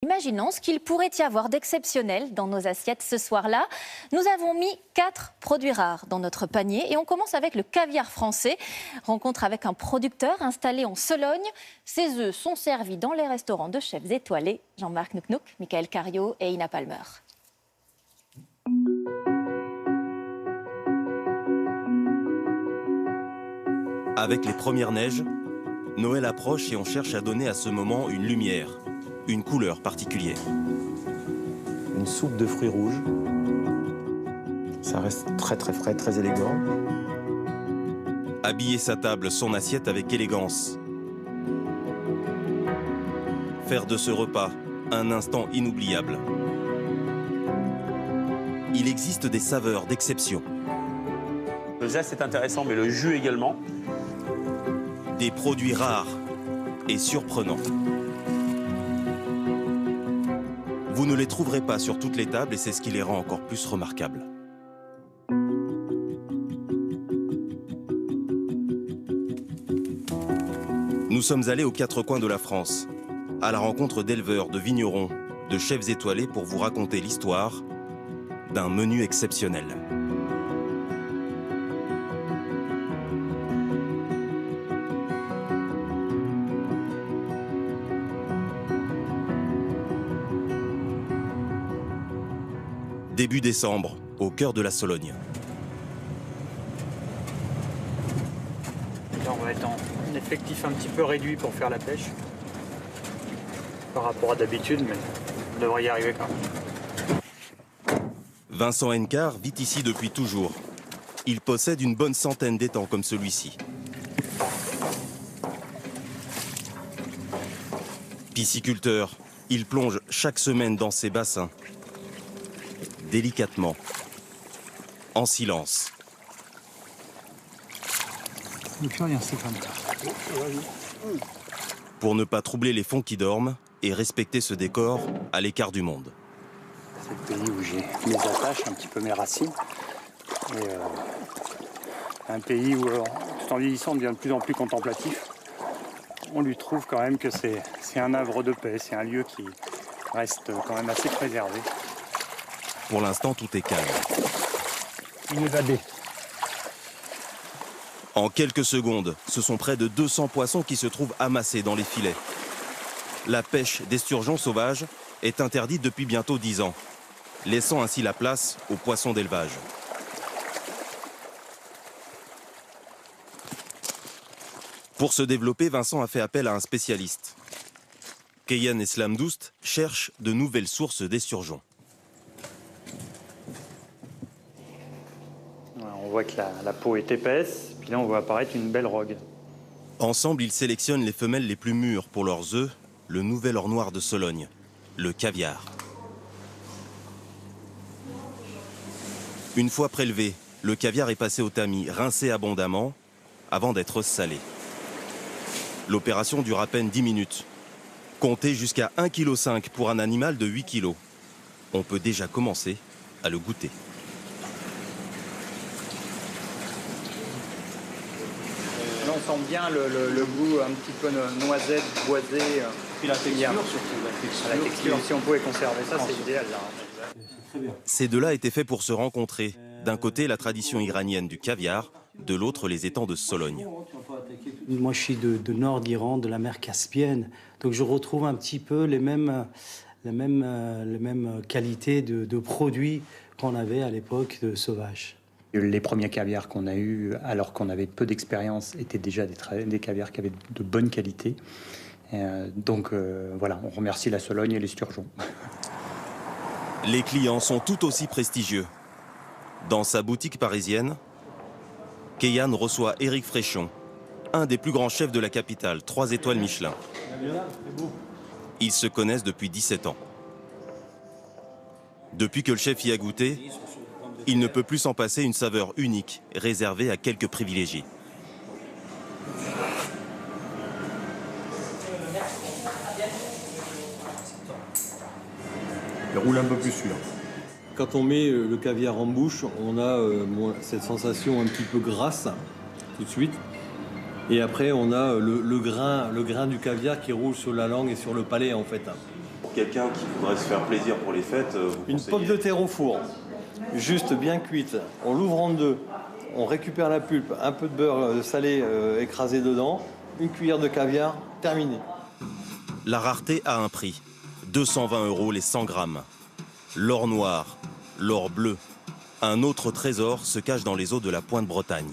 Imaginons ce qu'il pourrait y avoir d'exceptionnel dans nos assiettes ce soir-là. Nous avons mis 4 produits rares dans notre panier et on commence avec le caviar français. Rencontre avec un producteur installé en Sologne. Ces œufs sont servis dans les restaurants de chefs étoilés. Jean-Marc Nouknouk, Michael Cario et Ina Palmer. Avec les premières neiges, Noël approche et on cherche à donner à ce moment une lumière, une couleur particulière. Une soupe de fruits rouges. Ça reste très frais, très élégant. Habiller sa table, son assiette avec élégance. Faire de ce repas un instant inoubliable. Il existe des saveurs d'exception. Le zeste est intéressant, mais le jus également. Des produits rares et surprenants. Vous ne les trouverez pas sur toutes les tables et c'est ce qui les rend encore plus remarquables. Nous sommes allés aux 4 coins de la France, à la rencontre d'éleveurs, de vignerons, de chefs étoilés pour vous raconter l'histoire d'un menu exceptionnel. Début décembre, au cœur de la Sologne. Là, on va être en effectif un petit peu réduit pour faire la pêche. Par rapport à d'habitude, mais on devrait y arriver quand même. Vincent Hencar vit ici depuis toujours. Il possède une bonne centaine d'étangs comme celui-ci. Pisciculteur, il plonge chaque semaine dans ses bassins. Délicatement, en silence. Pour ne pas troubler les fonds qui dorment et respecter ce décor à l'écart du monde. C'est le pays où j'ai mes attaches, un petit peu mes racines. Et un pays où, tout en vieillissant, on devient de plus en plus contemplatif. On lui trouve quand même que c'est un havre de paix, c'est un lieu qui reste quand même assez préservé. Pour l'instant, tout est calme. Une évadée. En quelques secondes, ce sont près de 200 poissons qui se trouvent amassés dans les filets. La pêche d'esturgeons sauvages est interdite depuis bientôt 10 ans, laissant ainsi la place aux poissons d'élevage. Pour se développer, Vincent a fait appel à un spécialiste. Keyan Eslamdoust cherche de nouvelles sources d'esturgeons. On voit que la peau est épaisse, puis là on voit apparaître une belle rogue. Ensemble, ils sélectionnent les femelles les plus mûres pour leurs œufs, le nouvel or noir de Sologne, le caviar. Une fois prélevé, le caviar est passé au tamis, rincé abondamment, avant d'être salé. L'opération dure à peine 10 minutes. Comptez jusqu'à 1,5 kg pour un animal de 8 kg. On peut déjà commencer à le goûter. Là on sent bien le goût un petit peu noisette, boisé. Et la texture surtout. La texture, si on pouvait conserver ça, c'est idéal. Ces deux-là étaient faits pour se rencontrer. D'un côté, la tradition iranienne du caviar, de l'autre, les étangs de Sologne. Moi, je suis de nord d'Iran, de la mer Caspienne. Donc, je retrouve un petit peu les mêmes qualités de produits qu'on avait à l'époque de Sauvage. Les premiers caviars qu'on a eus, alors qu'on avait peu d'expérience, étaient déjà des caviars qui avaient de bonne qualité. Donc voilà, on remercie la Sologne et les sturgeons. Les clients sont tout aussi prestigieux. Dans sa boutique parisienne, Keyan reçoit Éric Fréchon, un des plus grands chefs de la capitale, 3 étoiles Michelin. Ils se connaissent depuis 17 ans. Depuis que le chef y a goûté, il ne peut plus s'en passer une saveur unique, réservée à quelques privilégiés. Il roule un peu plus celui-là. Quand on met le caviar en bouche, on a cette sensation un petit peu grasse, tout de suite. Et après, on a le grain du caviar qui roule sur la langue et sur le palais, en fait. pour quelqu'un qui voudrait se faire plaisir pour les fêtes, Une pomme de terre au four, juste bien cuite. On l'ouvre en deux, on récupère la pulpe, un peu de beurre salé écrasé dedans, une cuillère de caviar, terminé. La rareté a un prix, 220 € les 100 grammes. L'or noir, l'or bleu, un autre trésor se cache dans les eaux de la Pointe-Bretagne.